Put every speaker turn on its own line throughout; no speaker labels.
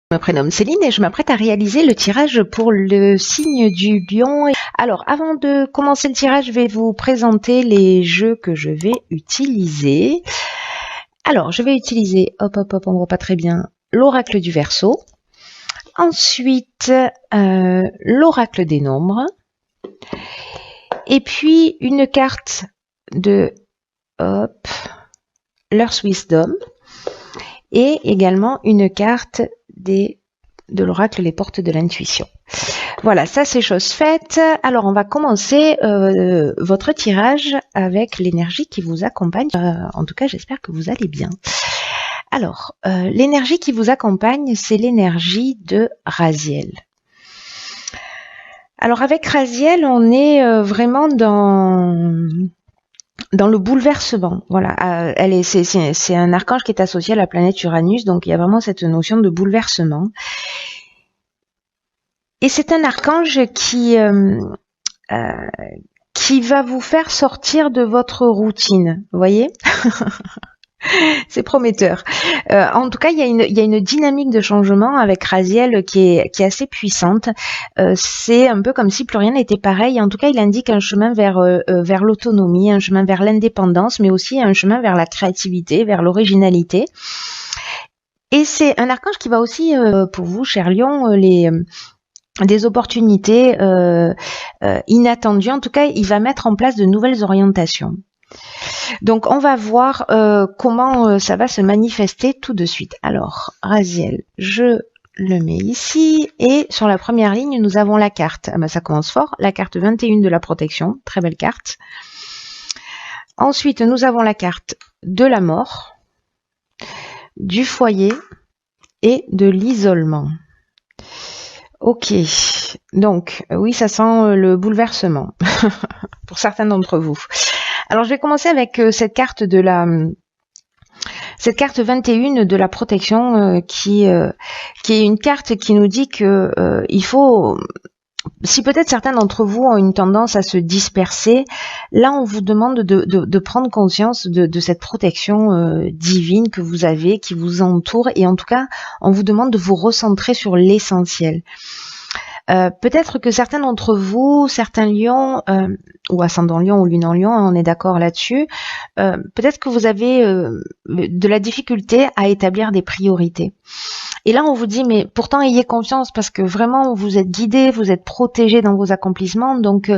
Je me prénomme Céline et je m'apprête à réaliser le tirage pour le signe du lion. Alors, avant de commencer le tirage, je vais vous présenter les jeux que je vais utiliser. Alors, je vais utiliser, on voit pas très bien, l'oracle du Verseau. Ensuite, l'oracle des nombres. Et puis, une carte de, l'Earth Wisdom. Et également une carte de l'oracle Les Portes de l'Intuition. Voilà, ça c'est chose faite. Alors on va commencer votre tirage avec l'énergie qui vous accompagne. En tout cas, j'espère que vous allez bien. Alors, l'énergie qui vous accompagne, c'est l'énergie de Raziel. Alors avec Raziel, on est vraiment dans le bouleversement. Voilà, c'est un archange qui est associé à la planète Uranus, donc il y a vraiment cette notion de bouleversement. Et c'est un archange qui va vous faire sortir de votre routine, vous voyez. C'est prometteur. En tout cas, il y a une dynamique de changement avec Raziel qui est assez puissante. C'est un peu comme si plus rien n'était pareil. En tout cas, il indique un chemin vers l'autonomie, un chemin vers l'indépendance, mais aussi un chemin vers la créativité, vers l'originalité. Et c'est un archange qui va aussi, pour vous, cher Lion, des opportunités inattendues. En tout cas, il va mettre en place de nouvelles orientations. Donc, on va voir comment ça va se manifester tout de suite. Alors, Raziel, je le mets ici. Et sur la première ligne, nous avons la carte. Ah ben, ça commence fort. La carte 21 de la protection. Très belle carte. Ensuite, nous avons la carte de la mort, du foyer et de l'isolement. Ok, donc oui, ça sent le bouleversement pour certains d'entre vous. Alors je vais commencer avec cette carte 21 de la protection qui est une carte qui nous dit que il faut, si peut-être certains d'entre vous ont une tendance à se disperser, là on vous demande de prendre conscience de cette protection divine que vous avez, qui vous entoure, et en tout cas on vous demande de vous recentrer sur l'essentiel. Peut-être que certains d'entre vous, certains lions, ou ascendant lion ou lune en lion, on est d'accord là-dessus, peut-être que vous avez de la difficulté à établir des priorités. Et là, on vous dit, mais pourtant, ayez confiance parce que vraiment, vous êtes guidé, vous êtes protégé dans vos accomplissements. Donc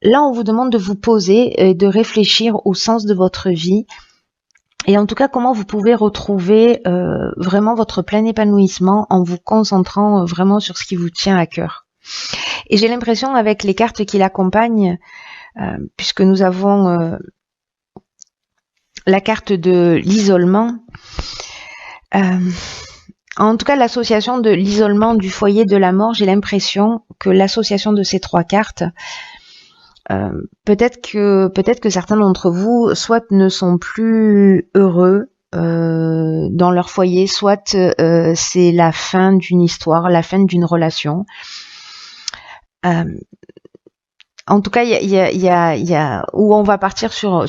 là, on vous demande de vous poser et de réfléchir au sens de votre vie. Et en tout cas, comment vous pouvez retrouver vraiment votre plein épanouissement en vous concentrant vraiment sur ce qui vous tient à cœur. Et j'ai l'impression, avec les cartes qui l'accompagnent, puisque nous avons la carte de l'isolement, en tout cas l'association de l'isolement, du foyer, de la mort, j'ai l'impression que l'association de ces trois cartes, peut-être que certains d'entre vous soit ne sont plus heureux dans leur foyer, soit c'est la fin d'une histoire, la fin d'une relation. En tout cas, il y a où on va partir sur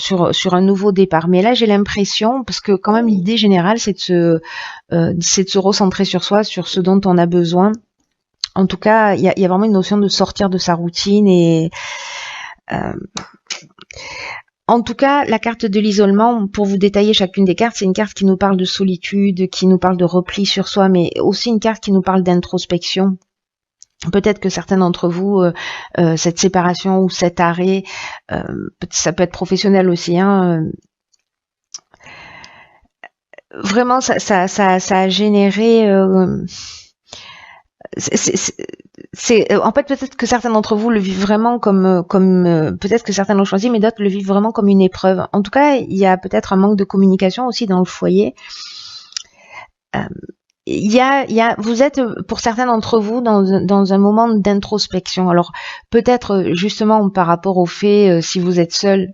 un nouveau départ. Mais là, j'ai l'impression, parce que quand même l'idée générale, c'est de se recentrer sur soi, sur ce dont on a besoin. En tout cas, il y a vraiment une notion de sortir de sa routine et en tout cas, la carte de l'isolement, pour vous détailler chacune des cartes, c'est une carte qui nous parle de solitude, qui nous parle de repli sur soi, mais aussi une carte qui nous parle d'introspection. Peut-être que certains d'entre vous, cette séparation ou cet arrêt, ça peut être professionnel aussi, hein, vraiment, ça a généré... en fait, peut-être que certains d'entre vous le vivent vraiment comme peut-être que certains l'ont choisi, mais d'autres le vivent vraiment comme une épreuve. En tout cas, il y a peut-être un manque de communication aussi dans le foyer. Vous êtes, pour certains d'entre vous, dans un moment d'introspection. Alors, peut-être justement par rapport au fait, si vous êtes seul,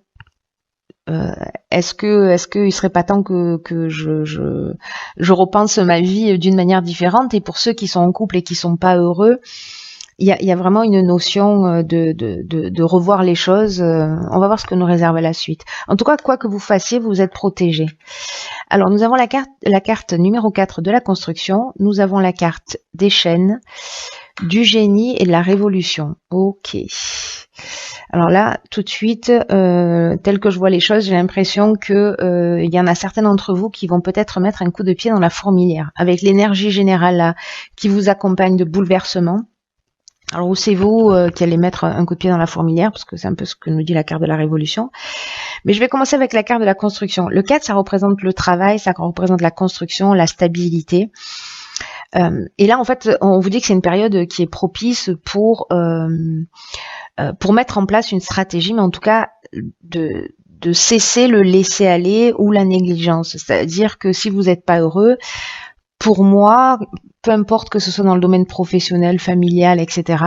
est-ce que il serait pas temps que je repense ma vie d'une manière différente? Et pour ceux qui sont en couple et qui sont pas heureux, il y a vraiment une notion de revoir les choses. On va voir ce que nous réserve la suite. En tout cas, quoi que vous fassiez, vous êtes protégé. Alors, nous avons la carte numéro 4 de la construction. Nous avons la carte des chaînes, du génie et de la révolution. Ok. Alors là, tout de suite, tel que je vois les choses, j'ai l'impression que il y en a certains d'entre vous qui vont peut-être mettre un coup de pied dans la fourmilière, avec l'énergie générale là, qui vous accompagne de bouleversement. Alors où c'est vous qui allez mettre un coup de pied dans la fourmilière, parce que c'est un peu ce que nous dit la carte de la révolution. Mais je vais commencer avec la carte de la construction. Le 4, ça représente le travail, ça représente la construction, la stabilité. Et là, en fait, on vous dit que c'est une période qui est propice pour mettre en place une stratégie, mais en tout cas de cesser le laisser-aller ou la négligence. C'est-à-dire que si vous n'êtes pas heureux, pour moi, peu importe que ce soit dans le domaine professionnel, familial, etc.,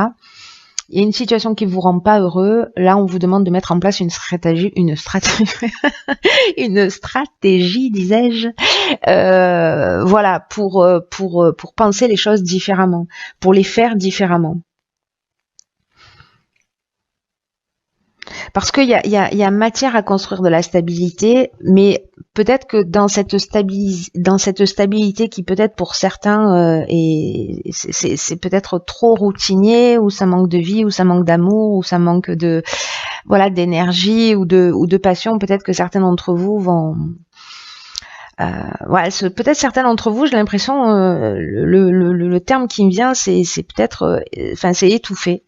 il y a une situation qui vous rend pas heureux, là on vous demande de mettre en place une stratégie, une stratégie, disais-je, voilà, pour penser les choses différemment, pour les faire différemment. Parce qu'il y a matière à construire de la stabilité, mais peut-être que dans cette stabilité qui peut-être pour certains c'est peut-être trop routinier, ou ça manque de vie, ou ça manque d'amour, ou ça manque de d'énergie ou de passion. Peut-être que certains d'entre vous vont peut-être certains d'entre vous, j'ai l'impression, le terme qui me vient, c'est peut-être, c'est étouffé.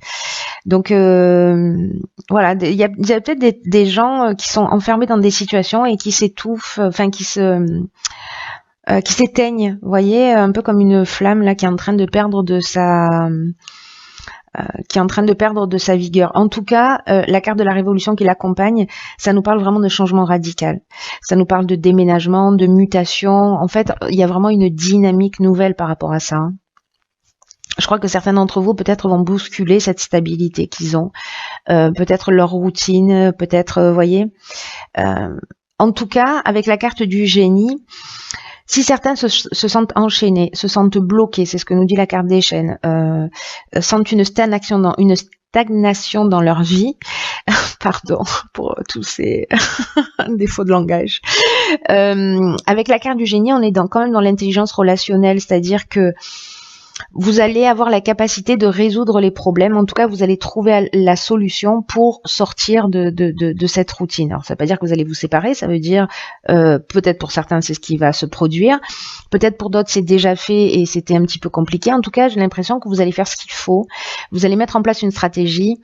Donc voilà, il y a peut-être des gens qui sont enfermés dans des situations et qui s'étouffent, qui s'éteignent, vous voyez, un peu comme une flamme là qui est en train de perdre de sa vigueur. En tout cas, la carte de la révolution qui l'accompagne, ça nous parle vraiment de changement radical. Ça nous parle de déménagement, de mutation. En fait, il y a vraiment une dynamique nouvelle par rapport à ça. Je crois que certains d'entre vous peut-être vont bousculer cette stabilité qu'ils ont, peut-être leur routine, peut-être, voyez. En tout cas, avec la carte du génie, si certains se sentent enchaînés, se sentent bloqués, c'est ce que nous dit la carte des chaînes, sentent une stagnation dans leur vie, pardon pour tous ces défauts de langage. Avec la carte du génie, on est quand même dans l'intelligence relationnelle, c'est-à-dire que vous allez avoir la capacité de résoudre les problèmes. En tout cas, vous allez trouver la solution pour sortir de cette routine. Alors, ça ne veut pas dire que vous allez vous séparer. Ça veut dire, peut-être pour certains, c'est ce qui va se produire. Peut-être pour d'autres, c'est déjà fait et c'était un petit peu compliqué. En tout cas, j'ai l'impression que vous allez faire ce qu'il faut. Vous allez mettre en place une stratégie.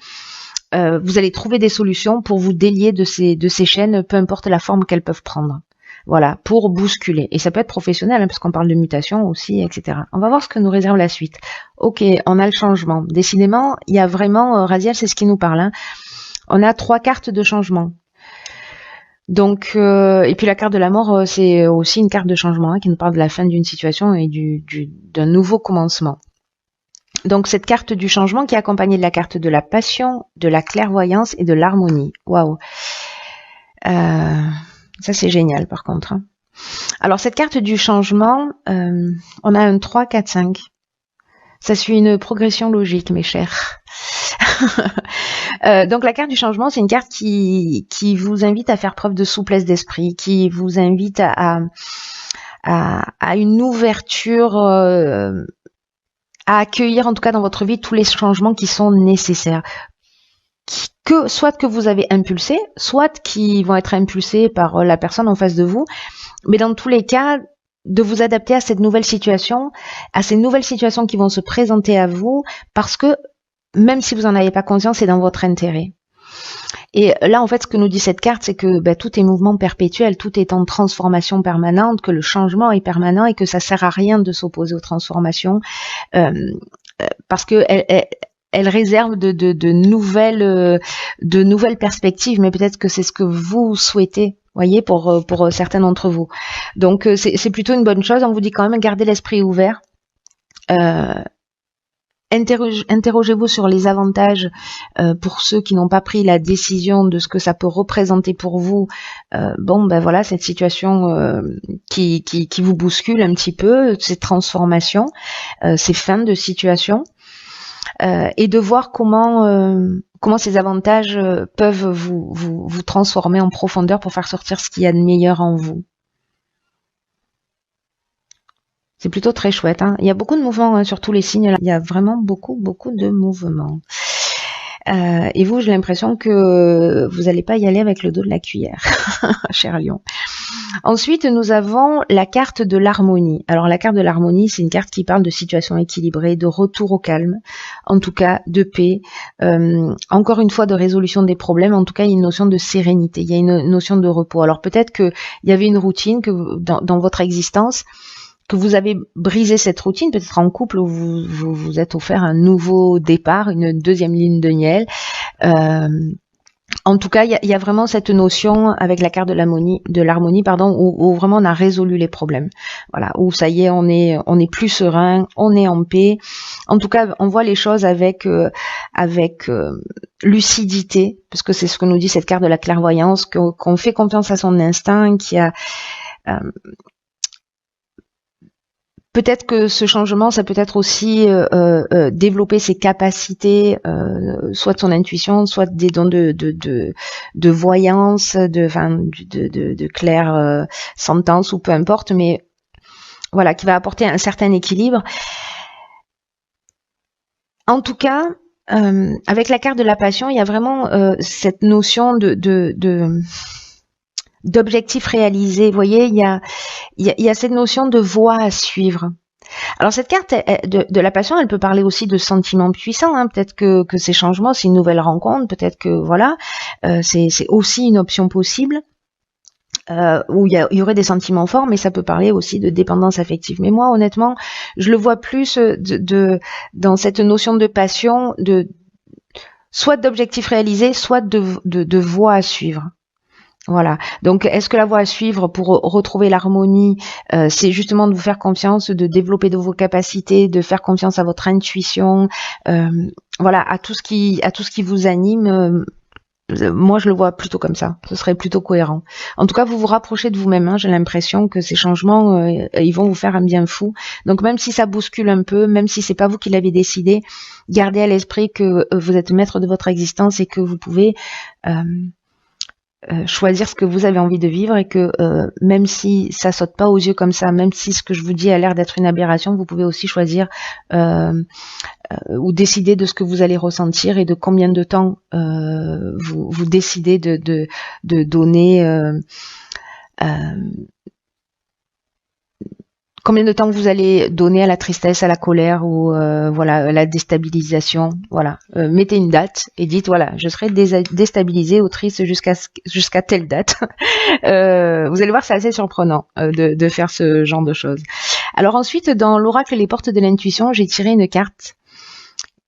Vous allez trouver des solutions pour vous délier de ces chaînes, peu importe la forme qu'elles peuvent prendre. Voilà, pour bousculer. Et ça peut être professionnel, hein, parce qu'on parle de mutation aussi, etc. On va voir ce que nous réserve la suite. Ok, on a le changement. Décidément, il y a vraiment, Raziel, c'est ce qui nous parle. Hein. On a 3 cartes de changement. Donc, et puis la carte de la mort, c'est aussi une carte de changement, hein, qui nous parle de la fin d'une situation et d'un nouveau commencement. Donc, cette carte du changement qui est accompagnée de la carte de la passion, de la clairvoyance et de l'harmonie. Waouh. Ça, c'est génial, par contre. Hein. Alors, cette carte du changement, on a un 3, 4, 5. Ça suit une progression logique, mes chers. Donc, la carte du changement, c'est une carte qui vous invite à faire preuve de souplesse d'esprit, qui vous invite à une ouverture, à accueillir, en tout cas dans votre vie, tous les changements qui sont nécessaires. Soit que vous avez impulsé, soit qui vont être impulsés par la personne en face de vous, mais dans tous les cas, de vous adapter à cette nouvelle situation, à ces nouvelles situations qui vont se présenter à vous, parce que même si vous n'en avez pas conscience, c'est dans votre intérêt. Et là, en fait, ce que nous dit cette carte, c'est que tout est mouvement perpétuel, tout est en transformation permanente, que le changement est permanent et que ça sert à rien de s'opposer aux transformations, parce que elle réserve de nouvelles perspectives, mais peut-être que c'est ce que vous souhaitez, voyez, pour certains d'entre vous. Donc c'est plutôt une bonne chose. On vous dit quand même gardez l'esprit ouvert. Interrogez-vous sur les avantages pour ceux qui n'ont pas pris la décision de ce que ça peut représenter pour vous. Voilà, cette situation qui vous bouscule un petit peu, ces transformations, ces fins de situation. et de voir comment ces avantages peuvent vous transformer en profondeur pour faire sortir ce qu'il y a de meilleur en vous. C'est plutôt très chouette, hein. Il y a beaucoup de mouvements, hein, sur tous les signes là. Il y a vraiment beaucoup de mouvements. Et vous, j'ai l'impression que vous n'allez pas y aller avec le dos de la cuillère, cher Lion. Ensuite, nous avons la carte de l'harmonie. Alors, la carte de l'harmonie, c'est une carte qui parle de situation équilibrée, de retour au calme, en tout cas de paix, encore une fois de résolution des problèmes, en tout cas il y a une notion de sérénité, il y a une notion de repos. Alors peut-être qu'il y avait une routine que dans votre existence, que vous avez brisé cette routine, peut-être en couple où vous êtes offert un nouveau départ, une deuxième ligne de miel. En tout cas, il y a vraiment cette notion avec la carte de l'harmonie, où vraiment on a résolu les problèmes. Voilà, où ça y est, on est plus serein, on est en paix. En tout cas, on voit les choses avec lucidité, parce que c'est ce que nous dit cette carte de la clairvoyance, qu'on fait confiance à son instinct, qui a peut-être que ce changement, ça peut être aussi développer ses capacités, soit de son intuition, soit des dons de voyance, de clair sentence, ou peu importe, mais voilà, qui va apporter un certain équilibre. En tout cas, avec la carte de la passion, il y a vraiment cette notion d'objectif réalisé. Vous voyez, il y a cette notion de voie à suivre. Alors cette carte de la passion, elle peut parler aussi de sentiments puissants, hein. Peut-être que ces changements, c'est une nouvelle rencontre, peut-être que voilà, c'est aussi une option possible, où il y aurait des sentiments forts, mais ça peut parler aussi de dépendance affective. Mais moi, honnêtement, je le vois plus dans cette notion de passion, soit d'objectif réalisé, soit de voie à suivre. Voilà. Donc, est-ce que la voie à suivre pour retrouver l'harmonie, c'est justement de vous faire confiance, de développer de vos capacités, de faire confiance à votre intuition, voilà, à tout ce qui vous anime. Moi, je le vois plutôt comme ça. Ce serait plutôt cohérent. En tout cas, vous vous rapprochez de vous-même, hein. J'ai l'impression que ces changements, ils vont vous faire un bien fou. Donc, même si ça bouscule un peu, même si c'est pas vous qui l'avez décidé, gardez à l'esprit que vous êtes maître de votre existence et que vous pouvez choisir ce que vous avez envie de vivre, et que même si ça saute pas aux yeux comme ça, même si ce que je vous dis a l'air d'être une aberration, vous pouvez aussi choisir ou décider de ce que vous allez ressentir et de combien de temps vous décidez de donner, combien de temps vous allez donner à la tristesse, à la colère, ou voilà, à la déstabilisation. Voilà, mettez une date et dites voilà, je serai déstabilisé ou triste jusqu'à telle date. Vous allez voir, c'est assez surprenant de faire ce genre de choses. Alors ensuite, dans l'oracle Les Portes de l'intuition, j'ai tiré une carte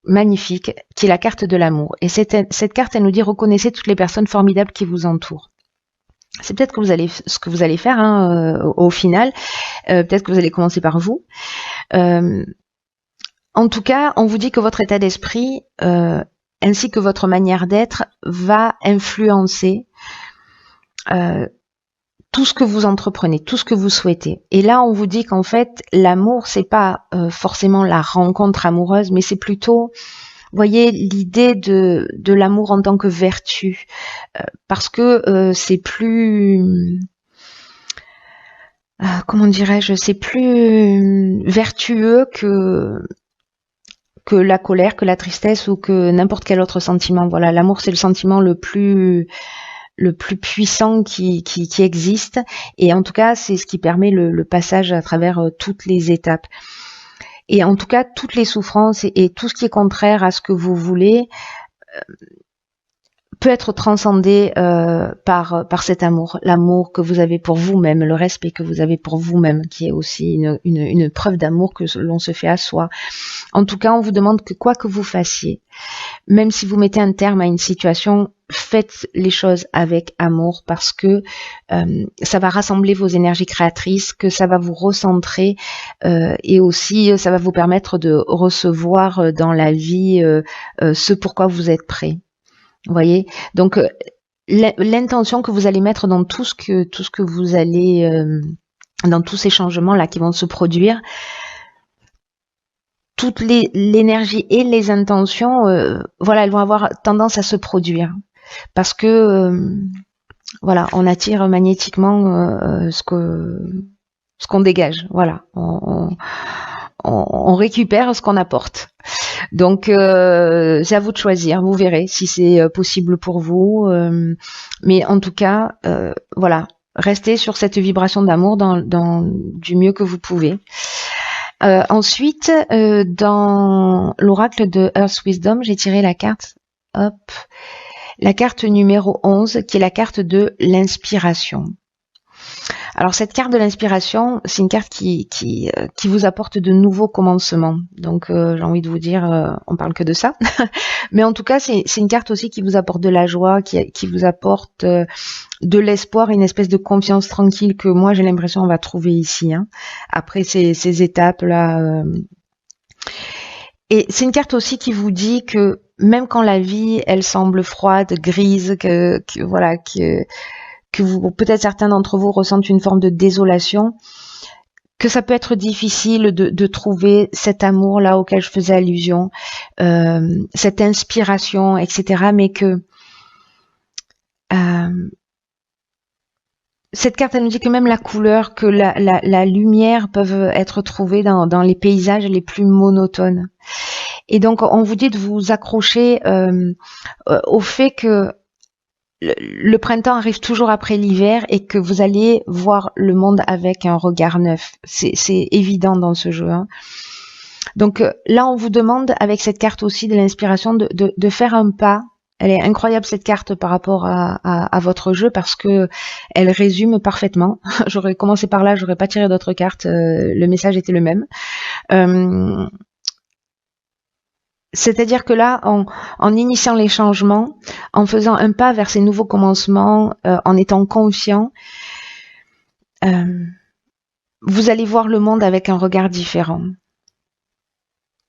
magnifique qui est la carte de l'amour. Et cette carte, elle nous dit: reconnaissez toutes les personnes formidables qui vous entourent. C'est peut-être ce que vous allez faire, hein, au final. Peut-être que vous allez commencer par vous. En tout cas, on vous dit que votre état d'esprit ainsi que votre manière d'être va influencer tout ce que vous entreprenez, tout ce que vous souhaitez. Et là, on vous dit qu'en fait, l'amour, c'est pas forcément la rencontre amoureuse, mais c'est plutôt, voyez, l'idée de l'amour en tant que vertu, parce que c'est plus, comment dirais-je, c'est plus vertueux que la colère, que la tristesse, ou que n'importe quel autre sentiment. Voilà, l'amour, c'est le sentiment le plus puissant qui existe, et en tout cas, c'est ce qui permet le passage à travers toutes les étapes. Et en tout cas, toutes les souffrances et tout ce qui est contraire à ce que vous voulez peut être transcendé par cet amour, l'amour que vous avez pour vous-même, le respect que vous avez pour vous-même, qui est aussi une preuve d'amour que l'on se fait à soi. En tout cas, on vous demande que quoi que vous fassiez, même si vous mettez un terme à une situation, faites les choses avec amour, parce que ça va rassembler vos énergies créatrices, que ça va vous recentrer, et aussi ça va vous permettre de recevoir dans la vie ce pourquoi vous êtes prêt. Vous voyez, donc l'intention que vous allez mettre dans tout ce que vous allez, dans tous ces changements là qui vont se produire, toute l'énergie et les intentions, voilà, elles vont avoir tendance à se produire parce que voilà, on attire magnétiquement ce qu'on dégage. Voilà, on récupère ce qu'on apporte. Donc c'est à vous de choisir. Vous verrez si c'est possible pour vous. Mais en tout cas, voilà, restez sur cette vibration d'amour du mieux que vous pouvez. Ensuite, dans l'oracle de Earth Wisdom, j'ai tiré la carte, hop, la carte numéro 11, qui est la carte de l'inspiration. Alors cette carte de l'inspiration, c'est une carte qui vous apporte de nouveaux commencements. Donc j'ai envie de vous dire, on parle que de ça. Mais en tout cas, c'est une carte aussi qui vous apporte de la joie, qui vous apporte de l'espoir, une espèce de confiance tranquille que moi j'ai l'impression on va trouver ici. Hein, après ces étapes-là. Et c'est une carte aussi qui vous dit que même quand la vie, elle semble froide, grise, que vous, peut-être certains d'entre vous ressentent une forme de désolation, que ça peut être difficile de trouver cet amour là auquel je faisais allusion, cette inspiration, etc. Mais que cette carte, elle nous dit que même la couleur, que la lumière peuvent être trouvées dans les paysages les plus monotones. Et donc, on vous dit de vous accrocher au fait que le printemps arrive toujours après l'hiver et que vous allez voir le monde avec un regard neuf. C'est évident dans ce jeu. Hein. Donc là, on vous demande, avec cette carte aussi de l'inspiration, de faire un pas. Elle est incroyable cette carte par rapport à votre jeu parce que elle résume parfaitement. J'aurais commencé par là, j'aurais pas tiré d'autres cartes. Le message était le même. C'est-à-dire que là, en initiant les changements, en faisant un pas vers ces nouveaux commencements, en étant confiant, vous allez voir le monde avec un regard différent.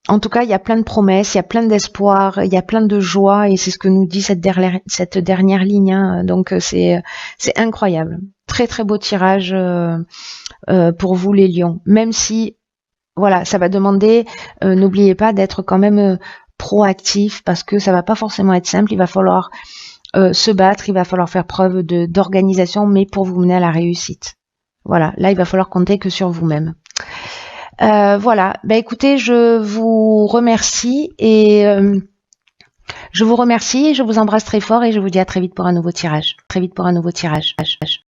En tout cas, il y a plein de promesses, il y a plein d'espoir, il y a plein de joie, et c'est ce que nous dit cette dernière ligne. Hein. Donc c'est incroyable. Très très beau tirage pour vous les lions. Même si voilà, ça va demander, n'oubliez pas d'être quand même proactif parce que ça va pas forcément être simple. Il va falloir se battre, il va falloir faire preuve d'organisation, mais pour vous mener à la réussite. Voilà, là il va falloir compter que sur vous-même. Voilà, ben écoutez, je vous remercie et je vous embrasse très fort et je vous dis à très vite pour un nouveau tirage. Très vite pour un nouveau tirage.